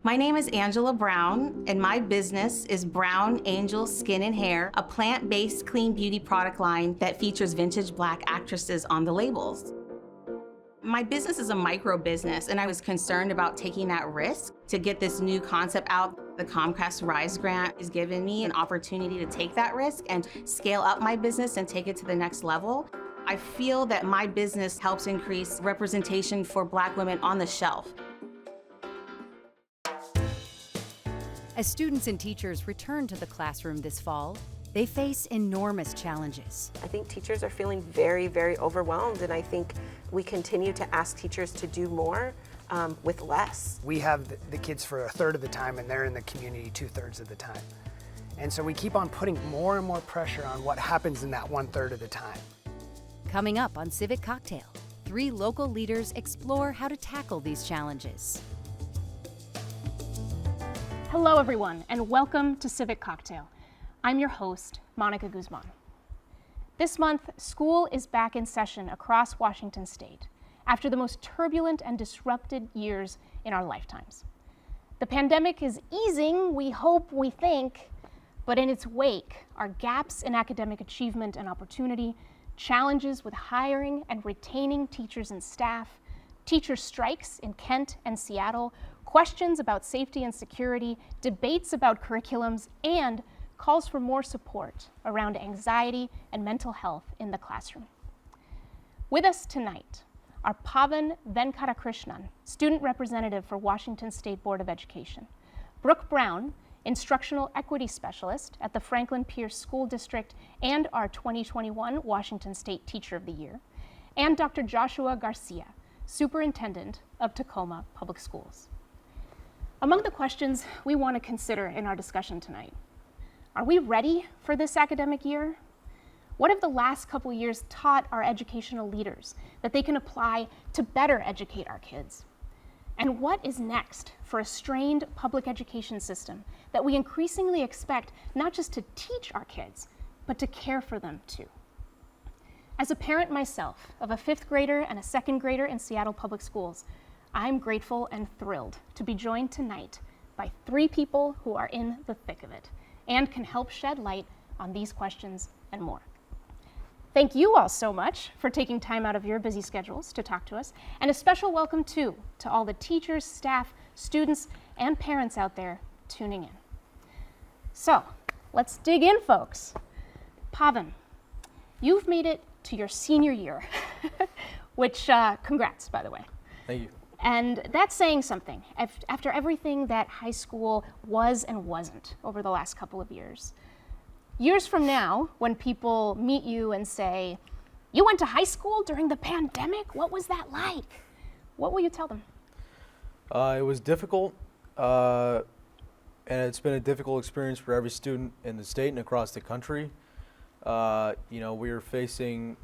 My name is Angela Brown, and my business is Brown Angel Skin and Hair, a plant-based clean beauty product line that features vintage Black actresses on the labels. My business is a micro business, and I was concerned about taking that risk to get this new concept out. The Comcast Rise grant has given me an opportunity to take that risk and scale up my business and take it to the next level. I feel that my business helps increase representation for Black women on the shelf. As students and teachers return to the classroom this fall, they face enormous challenges. I think teachers are feeling very, very overwhelmed, and I think we continue to ask teachers to do more with less. We have the kids for a third of the time, and they're in the community 2/3 of the time. And so we keep on putting more and more pressure on what happens in that 1/3 of the time. Coming up on Civic Cocktail, 3 local leaders explore how to tackle these challenges. Hello everyone, and welcome to Civic Cocktail. I'm your host, Mónica Guzmán. This month, school is back in session across Washington State after the most turbulent and disrupted years in our lifetimes. The pandemic is easing, we hope, we think, but in its wake are gaps in academic achievement and opportunity, challenges with hiring and retaining teachers and staff, teacher strikes in Kent and Seattle, questions about safety and security, debates about curriculums, and calls for more support around anxiety and mental health in the classroom. With us tonight are Pavan Venkatakrishnan, Student Representative for Washington State Board of Education, Brooke Brown, Instructional Equity Specialist at the Franklin Pierce School District and our 2021 Washington State Teacher of the Year, and Dr. Joshua Garcia, Superintendent of Tacoma Public Schools. Among the questions we want to consider in our discussion tonight, are we ready for this academic year? What have the last couple years taught our educational leaders that they can apply to better educate our kids? And what is next for a strained public education system that we increasingly expect not just to teach our kids, but to care for them too? As a parent myself of a 5th grader and a 2nd grader in Seattle Public Schools, I'm grateful and thrilled to be joined tonight by 3 people who are in the thick of it and can help shed light on these questions and more. Thank you all so much for taking time out of your busy schedules to talk to us, and a special welcome too to all the teachers, staff, students, and parents out there tuning in. So, let's dig in, folks. Pavan, you've made it to your senior year, which, congrats, by the way. Thank you. And that's saying something after everything that high school was and wasn't over the last couple of years. Years from now, when people meet you and say, "You went to high school during the pandemic? What was that like?" What will you tell them? It was difficult, and it's been a difficult experience for every student in the state and across the country. We are facing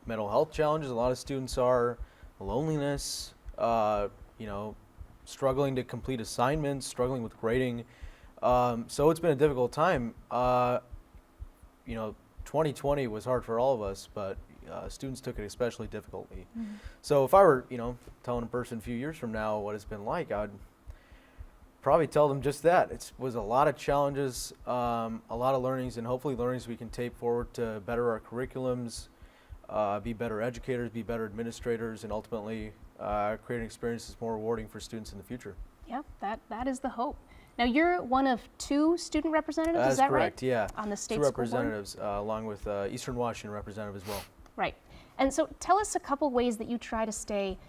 mental health challenges. A lot of students are, loneliness, struggling to complete assignments, struggling with grading. So it's been a difficult time. 2020 was hard for all of us, but students took it especially difficultly. Mm-hmm. So if I were, telling a person a few years from now what it's been like, I'd probably tell them just that. It was a lot of challenges, a lot of learnings, and hopefully learnings we can take forward to better our curriculums, be better educators, be better administrators, and ultimately create an experience that's more rewarding for students in the future. Yep, that is the hope. Now you're one of 2 student representatives, is that correct, right? Yeah. On the state 2 school board? representatives, along with Eastern Washington representative as well. Right. And so tell us a couple ways that you try to stay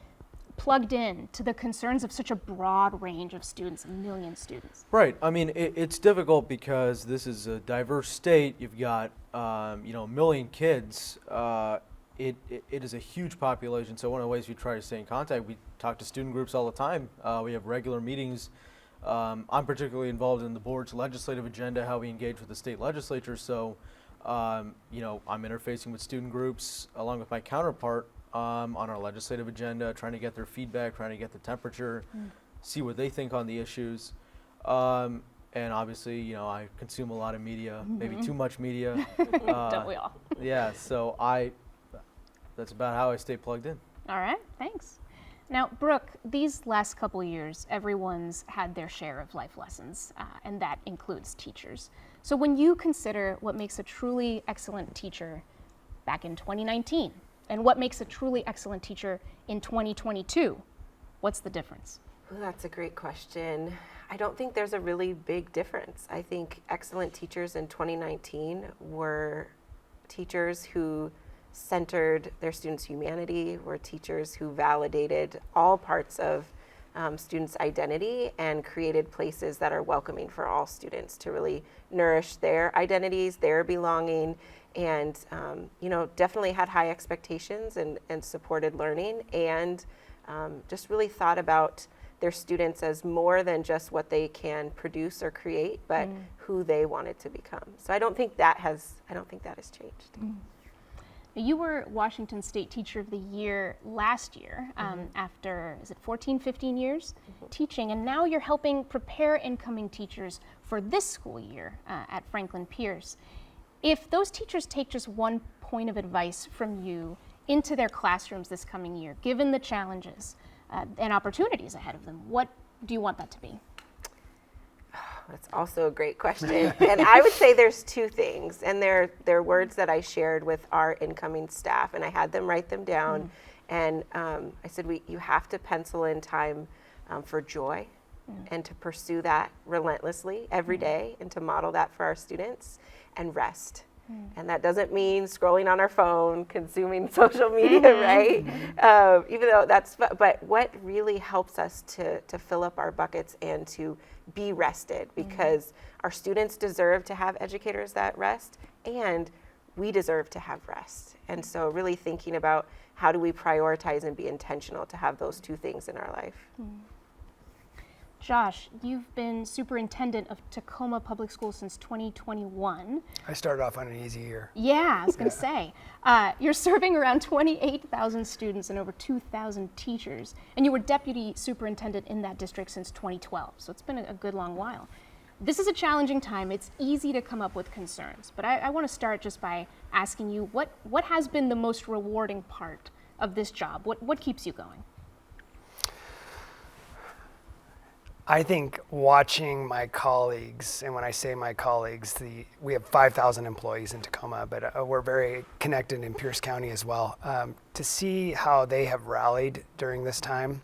plugged in to the concerns of such a broad range of students, a million students. Right. I mean, it's difficult because this is a diverse state. You've got, a million kids. It is a huge population, so one of the ways we try to stay in contact, we talk to student groups all the time. We have regular meetings. I'm particularly involved in the board's legislative agenda, how we engage with the state legislature, so I'm interfacing with student groups along with my counterpart on our legislative agenda, trying to get their feedback, trying to get the temperature, see what they think on the issues. And obviously, I consume a lot of media, maybe too much media. Don't we all? Yeah, so that's about how I stay plugged in. All right, thanks. Now, Brooke, these last couple years, everyone's had their share of life lessons, and that includes teachers. So when you consider what makes a truly excellent teacher back in 2019, and what makes a truly excellent teacher in 2022, what's the difference? Well, that's a great question. I don't think there's a really big difference. I think excellent teachers in 2019 were teachers who centered their students' humanity, were teachers who validated all parts of students' identity and created places that are welcoming for all students to really nourish their identities, their belonging, and definitely had high expectations and supported learning, and just really thought about their students as more than just what they can produce or create, but who they wanted to become. So I don't think that has changed. You were Washington State Teacher of the Year last year, after, is it 14, 15 years teaching, and now you're helping prepare incoming teachers for this school year at Franklin Pierce. If those teachers take just one point of advice from you into their classrooms this coming year, given the challenges and opportunities ahead of them, what do you want that to be? That's also a great question. And I would say there's two things, and they're words that I shared with our incoming staff, and I had them write them down. And I said, you have to pencil in time for joy and to pursue that relentlessly every day and to model that for our students, and rest. And that doesn't mean scrolling on our phone, consuming social media, right? Even though but what really helps us to fill up our buckets and to be rested, because our students deserve to have educators that rest, and we deserve to have rest. And so really thinking about how do we prioritize and be intentional to have those two things in our life. Josh, you've been superintendent of Tacoma Public Schools since 2021. I started off on an easy year. Yeah, I was going to say. You're serving around 28,000 students and over 2,000 teachers, and you were deputy superintendent in that district since 2012, so it's been a good long while. This is a challenging time. It's easy to come up with concerns, but I want to start just by asking you, what has been the most rewarding part of this job? What keeps you going? I think watching my colleagues, and when I say my colleagues, we have 5,000 employees in Tacoma, but we're very connected in Pierce County as well. To see how they have rallied during this time,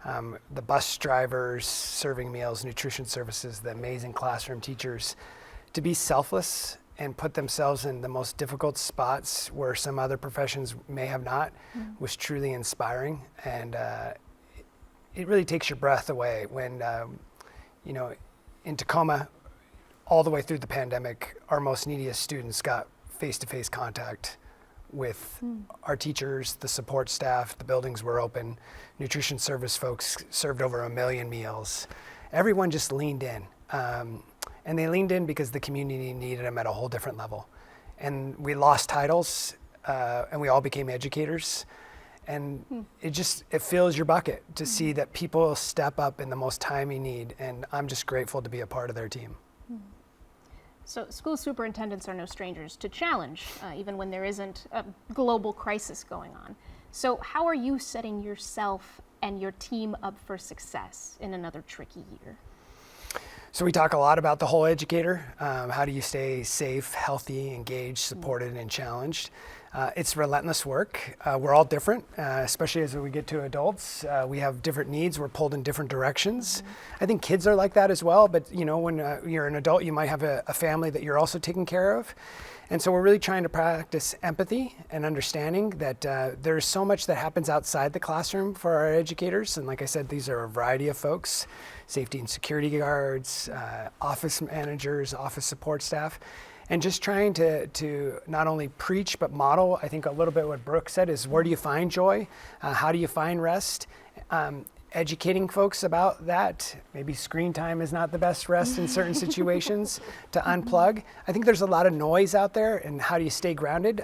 the bus drivers serving meals, nutrition services, the amazing classroom teachers, to be selfless and put themselves in the most difficult spots where some other professions may have not, was truly inspiring. And it really takes your breath away when, in Tacoma, all the way through the pandemic, our most neediest students got face-to-face contact with our teachers, the support staff, the buildings were open, nutrition service folks served over 1 million meals. Everyone just leaned in. And they leaned in because the community needed them at a whole different level. And we lost titles, and we all became educators. And it fills your bucket to see that people step up in the most time you need, and I'm just grateful to be a part of their team. So school superintendents are no strangers to challenge, even when there isn't a global crisis going on. So how are you setting yourself and your team up for success in another tricky year? So we talk a lot about the whole educator. How do you stay safe, healthy, engaged, supported, and challenged? It's relentless work. We're all different, especially as we get to adults. We have different needs. We're pulled in different directions. I think kids are like that as well, but when you're an adult, you might have a family that you're also taking care of. And so we're really trying to practice empathy and understanding that there's so much that happens outside the classroom for our educators. And like I said, these are a variety of folks: safety and security guards, office managers, office support staff. And just trying to not only preach, but model. I think a little bit what Brooke said is, where do you find joy? How do you find rest? Educating folks about that. Maybe screen time is not the best rest in certain situations, to unplug. I think there's a lot of noise out there, and how do you stay grounded?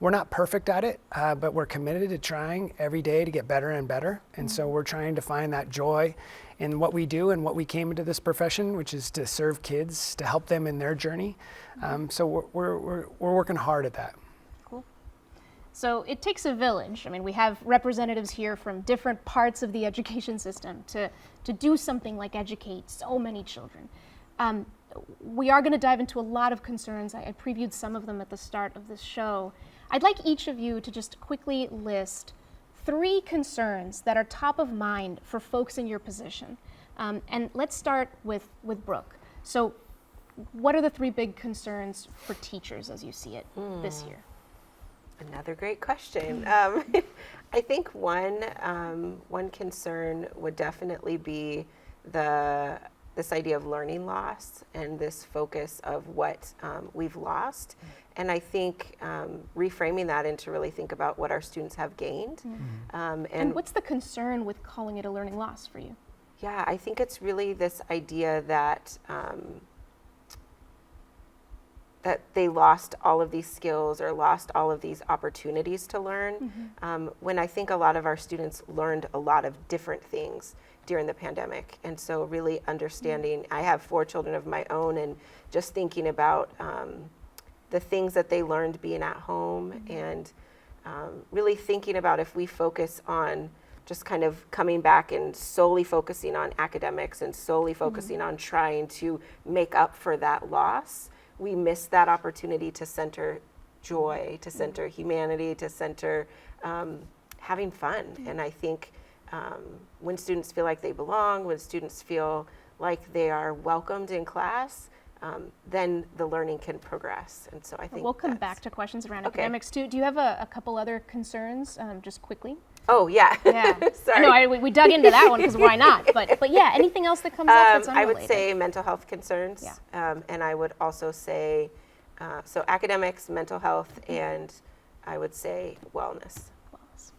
We're not perfect at it, but we're committed to trying every day to get better and better. And so we're trying to find that joy in what we do and what we came into this profession, which is to serve kids, to help them in their journey. So we're working hard at that. Cool. So it takes a village. I mean, we have representatives here from different parts of the education system to do something like educate so many children. We are going to dive into a lot of concerns. I previewed some of them at the start of this show. I'd like each of you to just quickly list 3 concerns that are top of mind for folks in your position. And let's start with Brooke. So what are the 3 big concerns for teachers as you see it this year? Another great question. I think one concern would definitely be this idea of learning loss and this focus of what we've lost. And I think reframing that into really think about what our students have gained. And what's the concern with calling it a learning loss for you? Yeah, I think it's really this idea that that they lost all of these skills or lost all of these opportunities to learn. When I think a lot of our students learned a lot of different things during the pandemic. And so really understanding, I have 4 children of my own, and just thinking about the things that they learned being at home, and really thinking about if we focus on just kind of coming back and solely focusing on academics and solely focusing on trying to make up for that loss, we miss that opportunity to center joy, to center humanity, to center having fun. And I think when students feel like they belong, when students feel like they are welcomed in class, then the learning can progress. And so I think we'll come back to questions around academics too. Do you have a couple other concerns, just quickly? Oh, yeah. Yeah. Sorry. I know we dug into that one because why not? But yeah, anything else that comes up that's unrelated? I would say mental health concerns. Yeah. And I would also say, so academics, mental health, and I would say wellness.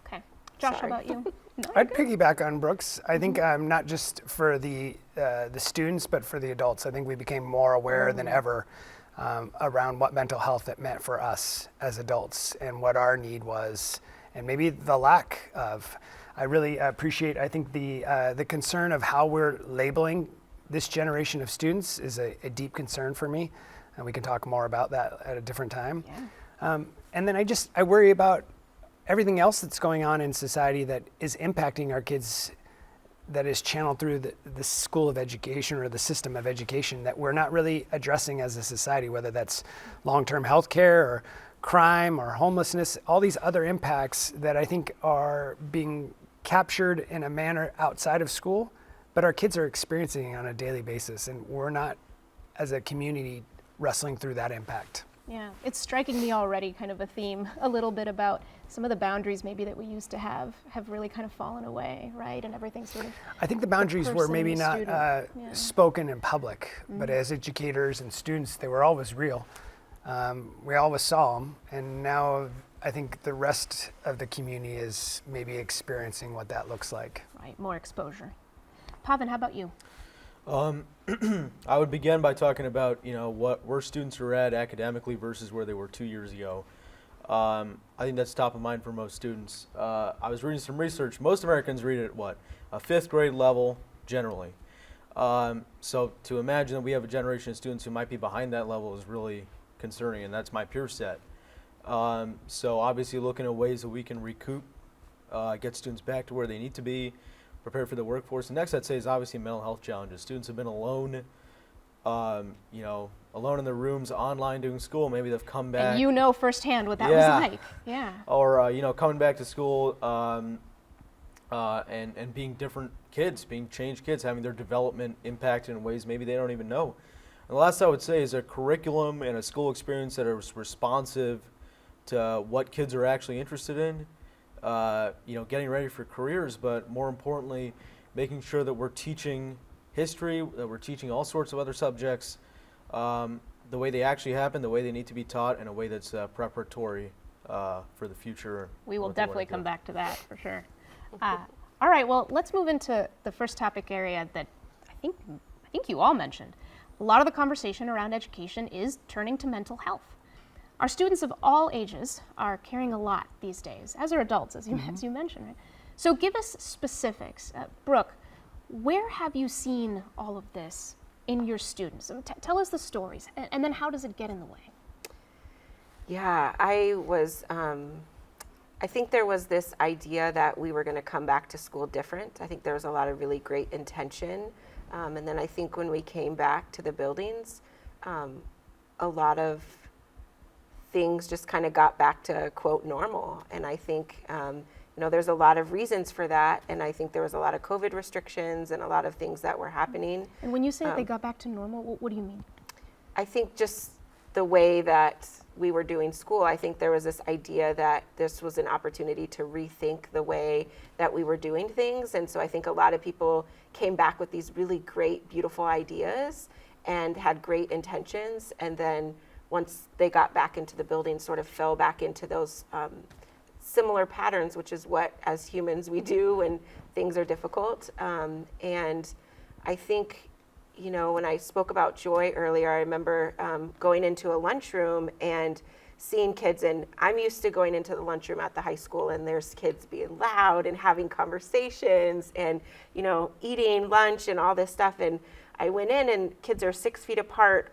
Okay. Josh, how about you? No, I'd piggyback on Brooke's. I think not just for the students, but for the adults. I think we became more aware than ever around what mental health it meant for us as adults and what our need was, and maybe the lack of. I really appreciate, I think, the concern of how we're labeling this generation of students is a deep concern for me, and we can talk more about that at a different time. Yeah. And then I worry about everything else that's going on in society that is impacting our kids, that is channeled through the school of education or the system of education that we're not really addressing as a society, whether that's long-term health care or crime or homelessness, all these other impacts that I think are being captured in a manner outside of school, but our kids are experiencing on a daily basis, and we're not, as a community, wrestling through that impact. Yeah, it's striking me already, kind of a theme a little bit about some of the boundaries maybe that we used to have really kind of fallen away, right? And everything sort of. I think the boundaries were maybe not spoken in public, but as educators and students, they were always real. We always saw them, and now I think the rest of the community is maybe experiencing what that looks like. Right, more exposure. Pavan, how about you? I would begin by talking about, where students are at academically versus where they were 2 years ago. I think that's top of mind for most students. I was reading some research. Most Americans read at a 5th grade level generally. So to imagine that we have a generation of students who might be behind that level is really concerning, and that's my peer set. So obviously looking at ways that we can recoup, get students back to where they need to be, prepare for the workforce. The next I'd say is obviously mental health challenges. Students have been alone, alone in their rooms, online doing school. Maybe they've come back. And firsthand what that was like. Yeah. Or, coming back to school and being different kids, being changed kids, having their development impacted in ways maybe they don't even know. And the last I would say is a curriculum and a school experience that is responsive to what kids are actually interested in. Getting ready for careers, but more importantly, making sure that we're teaching history, that we're teaching all sorts of other subjects, the way they actually happen, the way they need to be taught, in a way that's preparatory for the future. We will definitely come back to that for sure. All right, well, let's move into the first topic area that I think you all mentioned. A lot of the conversation around education is turning to mental health. Our students of all ages are carrying a lot these days, as are adults, as you mentioned. Right? So give us specifics. Brooke, where have you seen all of this in your students? Tell us the stories, and then how does it get in the way? Yeah, I was I think there was this idea that we were going to come back to school different. I think there was a lot of really great intention. And then I think when we came back to the buildings, a lot of things just kind of got back to quote normal. And I think, there's a lot of reasons for that. And I think there was a lot of COVID restrictions and a lot of things that were happening. And when you say they got back to normal, what do you mean? I think just the way that we were doing school, I think there was this idea that this was an opportunity to rethink the way that we were doing things. And so I think a lot of people came back with these really great, beautiful ideas and had great intentions. And then once they got back into the building, sort of fell back into those similar patterns, which is what as humans we do when things are difficult. And I think, when I spoke about joy earlier, I remember going into a lunchroom and seeing kids, and I'm used to going into the lunchroom at the high school and there's kids being loud and having conversations and, eating lunch and all this stuff. And I went in and kids are 6 feet apart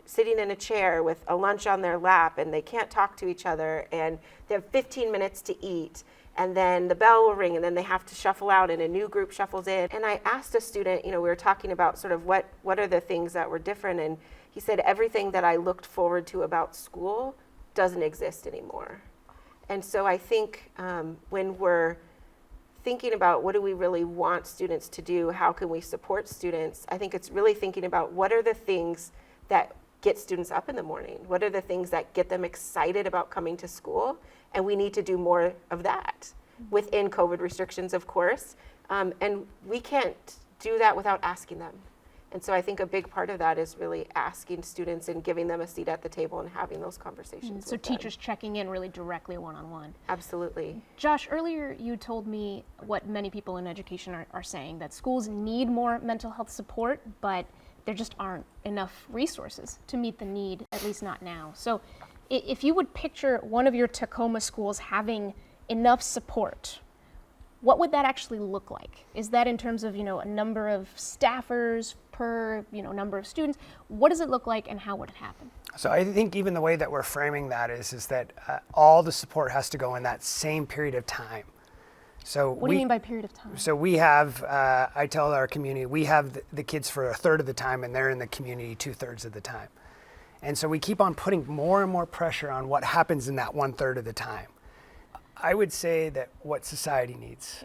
sitting in a chair with a lunch on their lap, and they can't talk to each other, and they have 15 minutes to eat. And then the bell will ring and then they have to shuffle out and a new group shuffles in. And I asked a student, we were talking about sort of what are the things that were different. And he said, everything that I looked forward to about school doesn't exist anymore. And so I think when we're thinking about what do we really want students to do, how can we support students, I think it's really thinking about what are the things that get students up in the morning? What are the things that get them excited about coming to school? And we need to do more of that within COVID restrictions, of course. And we can't do that without asking them. And so I think a big part of that is really asking students and giving them a seat at the table and having those conversations. So teachers checking in really directly one-on-one. Absolutely. Josh, earlier you told me what many people in education are saying, that schools need more mental health support, but there just aren't enough resources to meet the need, at least not now. So if you would picture one of your Tacoma schools having enough support, what would that actually look like? Is that in terms of, a number of staffers per, number of students? What does it look like and how would it happen? So I think even the way that we're framing that is that all the support has to go in that same period of time. So what do you mean by period of time? So we have, I tell our community, we have the kids for a third of the time and they're in the community 2/3 of the time. And so we keep on putting more and more pressure on what happens in that 1/3 of the time. I would say that what society needs,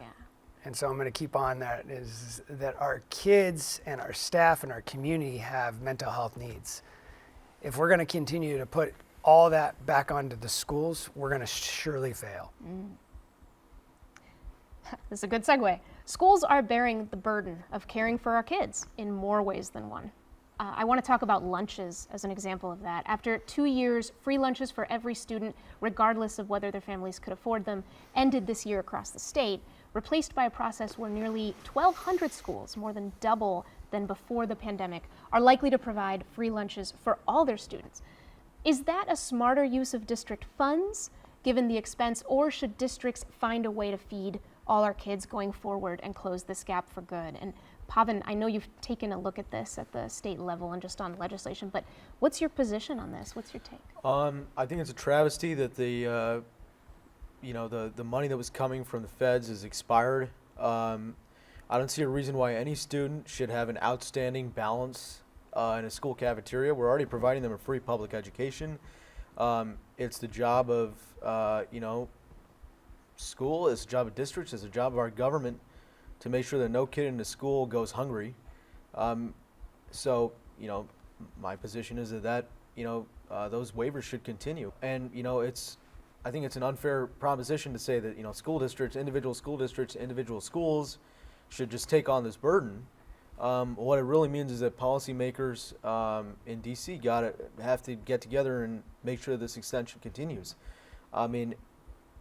and so I'm going to keep on that, is that our kids and our staff and our community have mental health needs. If we're going to continue to put all that back onto the schools, we're going to surely fail. This is a good segue. Schools are bearing the burden of caring for our kids in more ways than one. I want to talk about lunches as an example of that. After 2 years, free lunches for every student, regardless of whether their families could afford them, ended this year across the state, replaced by a process where nearly 1,200 schools, more than double than before the pandemic, are likely to provide free lunches for all their students. Is that a smarter use of district funds, given the expense, or should districts find a way to feed all our kids going forward and close this gap for good? And Pavan, I know you've taken a look at this at the state level and just on legislation, but what's your position on this? What's your take? I think it's a travesty that the money that was coming from the feds is expired. I don't see a reason why any student should have an outstanding balance in a school cafeteria. We're already providing them a free public education. It's the job of school, it's the job of districts, it's the job of our government to make sure that no kid in the school goes hungry. So my position is that those waivers should continue. And I think it's an unfair proposition to say that individual schools should just take on this burden. What it really means is that policymakers in DC have to get together and make sure this extension continues. I mean,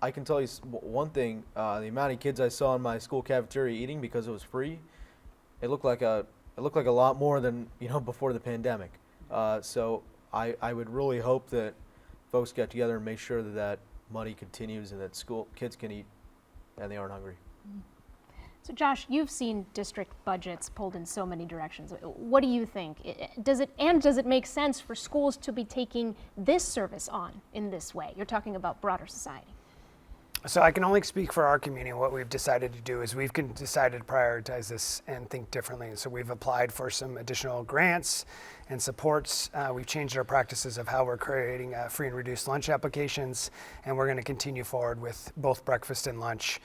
I can tell you one thing: the amount of kids I saw in my school cafeteria eating because it was free, it looked like a lot more than before the pandemic. So I would really hope that folks get together and make sure that money continues and that school kids can eat and they aren't hungry. So Josh, you've seen district budgets pulled in so many directions. What do you think? Does it make sense for schools to be taking this service on in this way? You're talking about broader society. So I can only speak for our community. What we've decided to do is we've decided to prioritize this and think differently. And so we've applied for some additional grants and supports. We've changed our practices of how we're creating free and reduced lunch applications, and we're going to continue forward with both breakfast and lunch.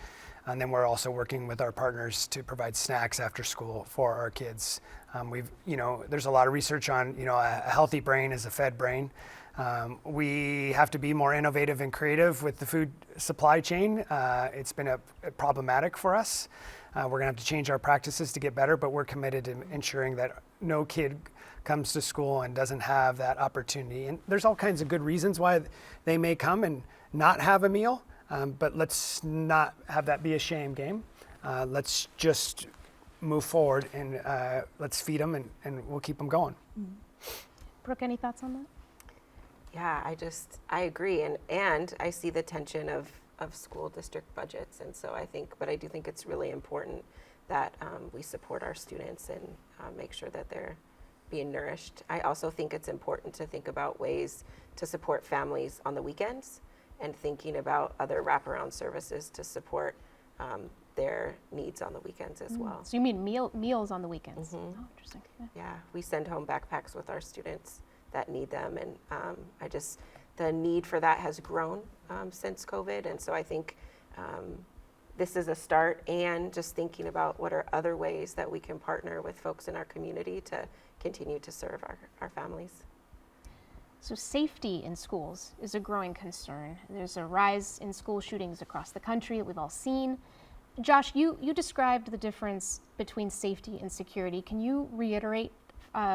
And then we're also working with our partners to provide snacks after school for our kids. There's a lot of research on, a healthy brain is a fed brain. We have to be more innovative and creative with the food supply chain. It's been problematic for us. We're gonna have to change our practices to get better, but we're committed to ensuring that no kid comes to school and doesn't have that opportunity. And there's all kinds of good reasons why they may come and not have a meal, but let's not have that be a shame game. Let's just move forward and let's feed them and we'll keep them going. Brooke, any thoughts on that? Yeah, I agree, and I see the tension of school district budgets, and so I do think it's really important that we support our students and make sure that they're being nourished. I also think it's important to think about ways to support families on the weekends and thinking about other wraparound services to support their needs on the weekends as well. So you mean meals on the weekends? Oh, interesting. Yeah, we send home backpacks with our students that need them, and the need for that has grown since COVID, and so I think this is a start, and just thinking about what are other ways that we can partner with folks in our community to continue to serve our families. So safety in schools is a growing concern. There's a rise in school shootings across the country that we've all seen. Josh, you described the difference between safety and security. Can you reiterate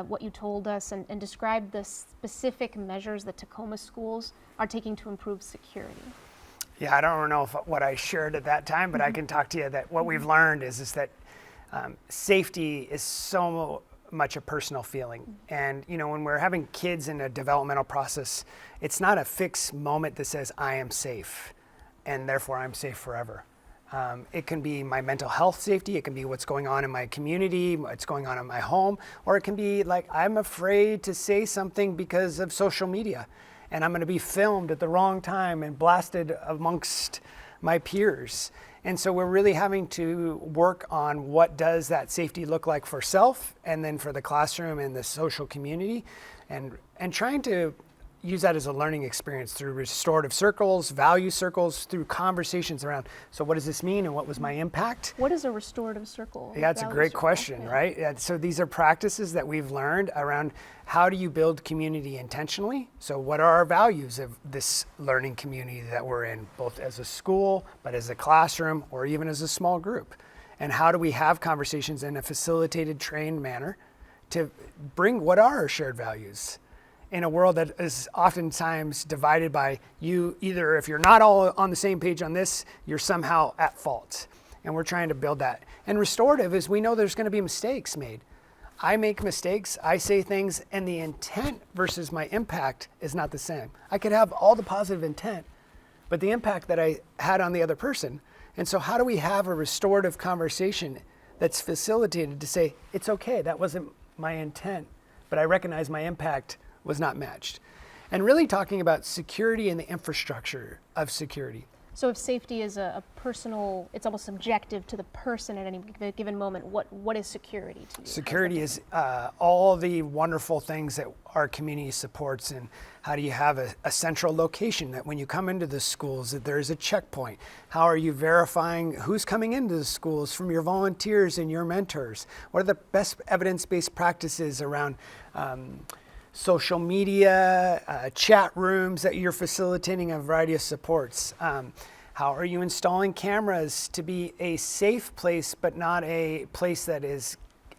what you told us and describe the specific measures that Tacoma schools are taking to improve security? Yeah, I don't know what I shared at that time, but I can talk to you that what we've learned is that safety is so much a personal feeling. And when we're having kids in a developmental process, it's not a fixed moment that says I am safe and therefore I'm safe forever. It can be my mental health safety, it can be what's going on in my community, what's going on in my home, or it can be like I'm afraid to say something because of social media and I'm going to be filmed at the wrong time and blasted amongst my peers. And so we're really having to work on what does that safety look like for self and then for the classroom and the social community, and trying to use that as a learning experience through restorative circles, value circles, through conversations around, so what does this mean and what was my impact? What is a restorative circle? Yeah, it's a great question, right? And so these are practices that we've learned around how do you build community intentionally? So what are our values of this learning community that we're in, both as a school, but as a classroom, or even as a small group? And how do we have conversations in a facilitated, trained manner to bring what are our shared values? In a world that is oftentimes divided by you, either if you're not all on the same page on this, you're somehow at fault. And we're trying to build that. And restorative is we know there's going to be mistakes made. I make mistakes, I say things, and the intent versus my impact is not the same. I could have all the positive intent, but the impact that I had on the other person. And so how do we have a restorative conversation that's facilitated to say, it's okay, that wasn't my intent, but I recognize my impact was not matched. And really talking about security and the infrastructure of security. So if safety is a personal, it's almost subjective to the person at any given moment, what is security to you? Security is all the wonderful things that our community supports, and how do you have a central location that when you come into the schools that there is a checkpoint? How are you verifying who's coming into the schools from your volunteers and your mentors? What are the best evidence-based practices around social media, chat rooms that you're facilitating a variety of supports? How are you installing cameras to be a safe place, but not a place that is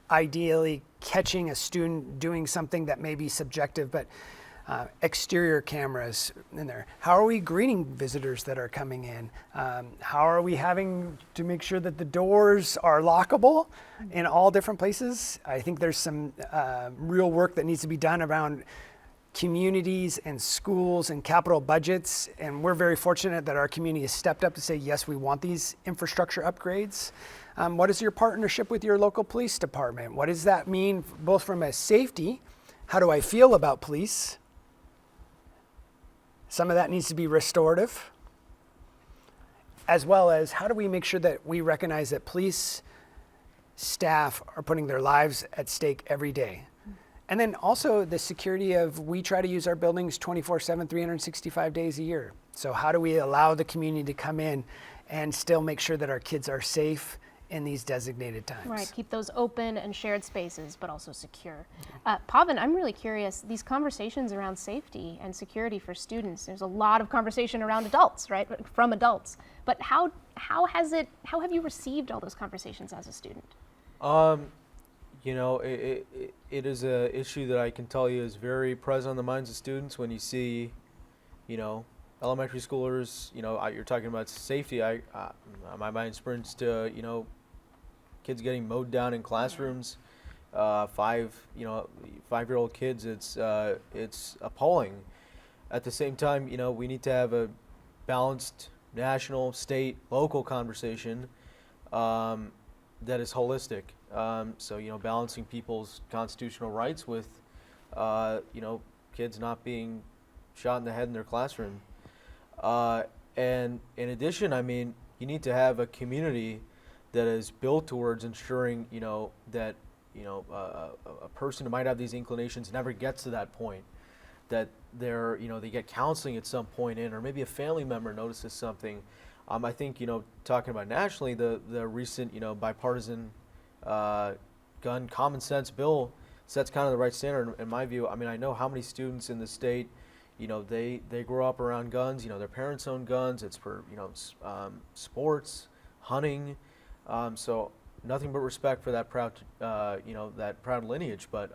ideally catching a student doing something that may be subjective, but exterior cameras in there? How are we greeting visitors that are coming in? How are we having to make sure that the doors are lockable in all different places? I think there's some real work that needs to be done around communities and schools and capital budgets, and we're very fortunate that our community has stepped up to say, yes, we want these infrastructure upgrades. What is your partnership with your local police department? What does that mean both from a safety, how do I feel about police? Some of that needs to be restorative. as well as how do we make sure that we recognize that police staff are putting their lives at stake every day. And then also the security of, we try to use our buildings 24/7, 365 days a year. So how do we allow the community to come in and still make sure that our kids are safe in these designated times? Right, keep those open and shared spaces, but also secure. Pavan, I'm really curious, these conversations around safety and security for students, there's a lot of conversation around adults, right, from adults. But how have you received all those conversations as a student? You know, it is an issue that I can tell you is very present on the minds of students when you see, you know, elementary schoolers, you know, you're talking about safety. My mind sprints to, you know, kids getting mowed down in classrooms, 5-year-old kids. It's appalling. At the same time, you know, we need to have a balanced national, state, local conversation that is holistic. So, you know, balancing people's constitutional rights with, you know, kids not being shot in the head in their classroom. And in addition, I mean, you need to have a community that is built towards ensuring, you know, that, you know, a person who might have these inclinations never gets to that point, that they're, you know, they get counseling at some point in, or maybe a family member notices something. I think, you know, talking about nationally, the recent, you know, bipartisan gun common sense bill sets kind of the right standard in my view. I mean, I know how many students in the state, you know, they grow up around guns. You know, their parents own guns. It's for, you know, sports, hunting. So nothing but respect for that proud, you know, that proud lineage. But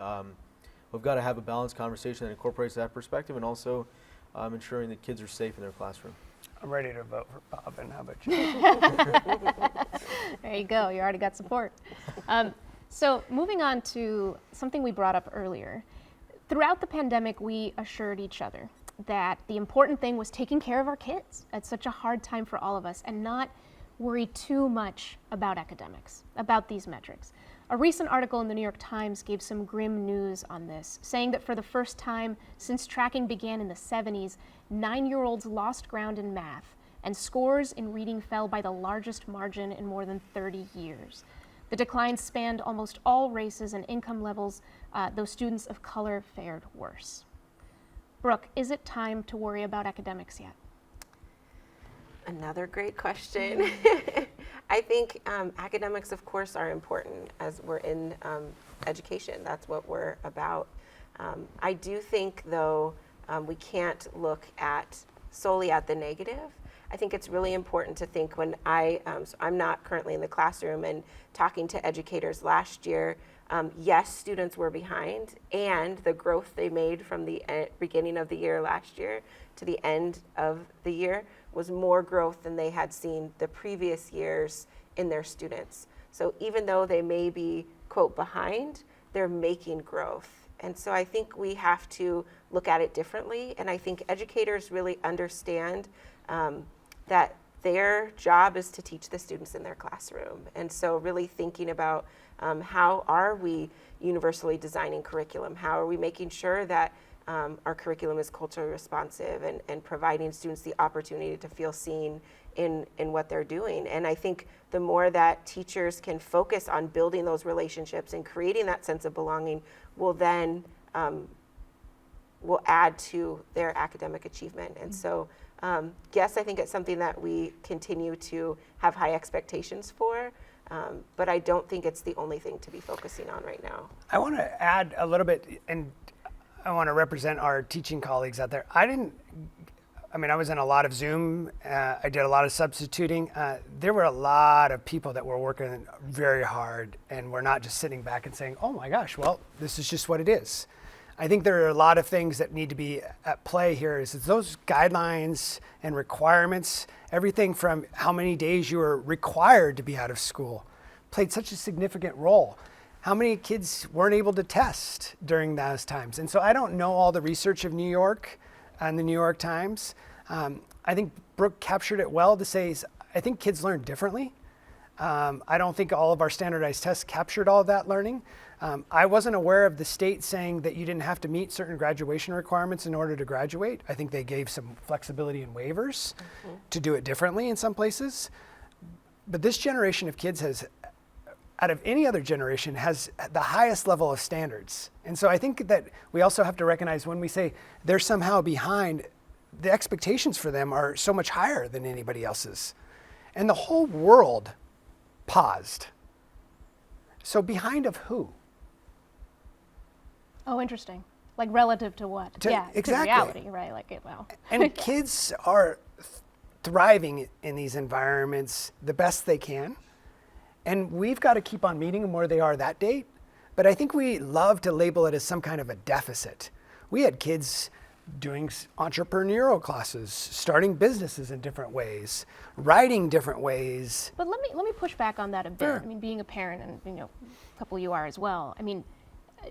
we've got to have a balanced conversation that incorporates that perspective, and also ensuring that kids are safe in their classroom. I'm ready to vote for Pavan. How about you? There you go. You already got support. So moving on to something we brought up earlier. Throughout the pandemic, we assured each other that the important thing was taking care of our kids at such a hard time for all of us and not worry too much about academics, about these metrics. A recent article in the New York Times gave some grim news on this, saying that for the first time since tracking began in the 70s, 9-year-olds lost ground in math, and scores in reading fell by the largest margin in more than 30 years. The decline spanned almost all races and income levels, though students of color fared worse. Brooke, is it time to worry about academics yet? Another great question. I think academics, of course, are important as we're in education. That's what we're about. I do think, though, we can't look solely at the negative. I think it's really important to think when so I'm not currently in the classroom, and talking to educators last year, yes, students were behind, and the growth they made from the beginning of the year last year to the end of the year was more growth than they had seen the previous years in their students. So even though they may be, quote, behind, they're making growth. And so I think we have to look at it differently. And I think educators really understand that their job is to teach the students in their classroom. And so really thinking about how are we universally designing curriculum? How are we making sure that our curriculum is culturally responsive and providing students the opportunity to feel seen in what they're doing? And I think the more that teachers can focus on building those relationships and creating that sense of belonging will then will add to their academic achievement. And so yes, I think it's something that we continue to have high expectations for, but I don't think it's the only thing to be focusing on right now. I want to add a little bit, and I want to represent our teaching colleagues out there. I was in a lot of Zoom. I did a lot of substituting. There were a lot of people that were working very hard, and we're not just sitting back and saying, oh my gosh, well, this is just what it is. I think there are a lot of things that need to be at play here. Is those guidelines and requirements, everything from how many days you were required to be out of school, played such a significant role. How many kids weren't able to test during those times? And so I don't know all the research of New York and the New York Times. I think Brooke captured it well to say, I think kids learn differently. I don't think all of our standardized tests captured all of that learning. I wasn't aware of the state saying that you didn't have to meet certain graduation requirements in order to graduate. I think they gave some flexibility and waivers to do it differently in some places. But this generation of kids has, out of any other generation, has the highest level of standards. And so I think that we also have to recognize when we say they're somehow behind, the expectations for them are so much higher than anybody else's. And the whole world paused. So behind of who? Oh, interesting. Like relative to what? Exactly. To reality, right? Like it, wow. And kids are thriving in these environments the best they can. And we've got to keep on meeting them where they are that date. But I think we love to label it as some kind of a deficit. We had kids doing entrepreneurial classes, starting businesses in different ways, writing different ways. But let me push back on that a bit. Sure. I mean, being a parent, and a couple of you are as well. I mean,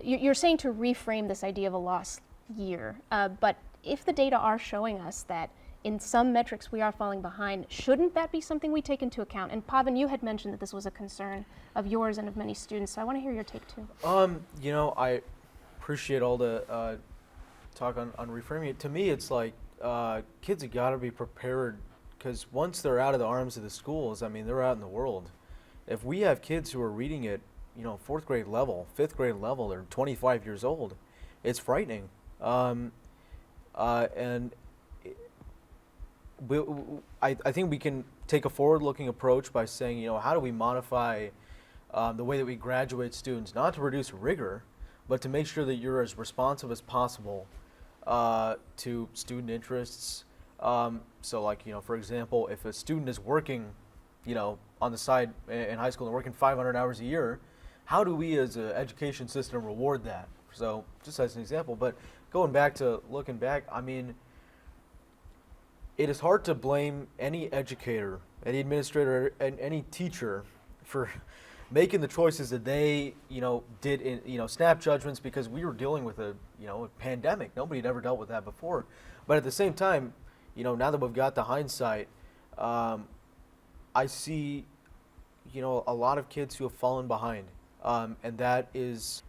you're saying to reframe this idea of a lost year. But if the data are showing us that in some metrics we are falling behind, shouldn't that be something we take into account? And Pavan, you had mentioned that this was a concern of yours and of many students, so I want to hear your take too. I appreciate all the talk on reframing it. To me, it's like kids have got to be prepared, because once they're out of the arms of the schools, I mean, they're out in the world. If we have kids who are reading it, fourth grade level, fifth grade level, they're 25 years old, it's frightening. And I think we can take a forward-looking approach by saying, how do we modify the way that we graduate students, not to reduce rigor, but to make sure that you're as responsive as possible to student interests. So like, for example, if a student is working, on the side in high school and working 500 hours a year, how do we as an education system reward that? So just as an example, but looking back, I mean, it is hard to blame any educator, any administrator, and any teacher for making the choices that they, did in, snap judgments, because we were dealing with a pandemic. Nobody had ever dealt with that before. But at the same time, now that we've got the hindsight, I see, a lot of kids who have fallen behind. And that is,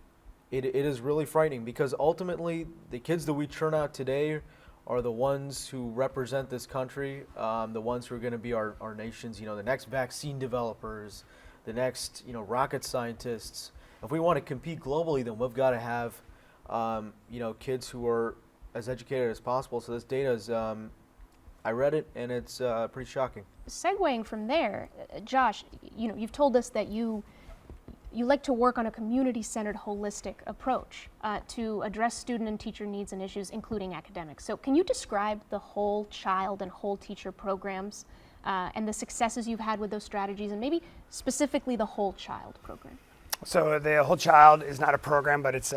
it is really frightening, because ultimately the kids that we churn out today are the ones who represent this country, the ones who are going to be our nation's, the next vaccine developers, the next, rocket scientists. If we want to compete globally, then we've got to have, kids who are as educated as possible. So this data is, I read it, and it's pretty shocking. Segueing from there, Josh, you've told us that you like to work on a community-centered, holistic approach to address student and teacher needs and issues, including academics. So can you describe the whole child and whole teacher programs and the successes you've had with those strategies, and maybe specifically the whole child program? So the whole child is not a program, but it's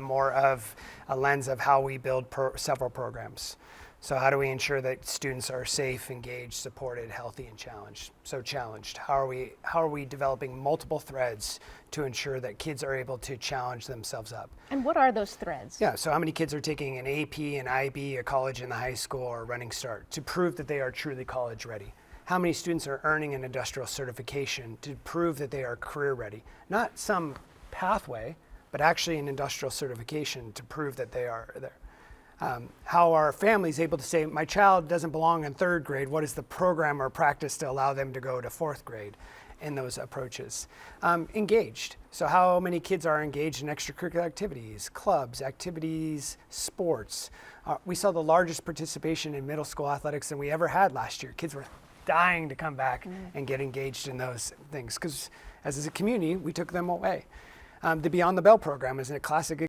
more of a lens of how we build several programs. So how do we ensure that students are safe, engaged, supported, healthy, and challenged? So challenged. How are we developing multiple threads to ensure that kids are able to challenge themselves up? And what are those threads? Yeah, so how many kids are taking an AP, an IB, a college in the high school, or a running start to prove that they are truly college ready? How many students are earning an industrial certification to prove that they are career ready? Not some pathway, but actually an industrial certification to prove that they are there. How are families able to say, my child doesn't belong in third grade, what is the program or practice to allow them to go to fourth grade in those approaches? Engaged. So how many kids are engaged in extracurricular activities, clubs, activities, sports? We saw the largest participation in middle school athletics than we ever had last year. Kids were dying to come back and get engaged in those things, because as a community, we took them away. The Beyond the Bell program is a classic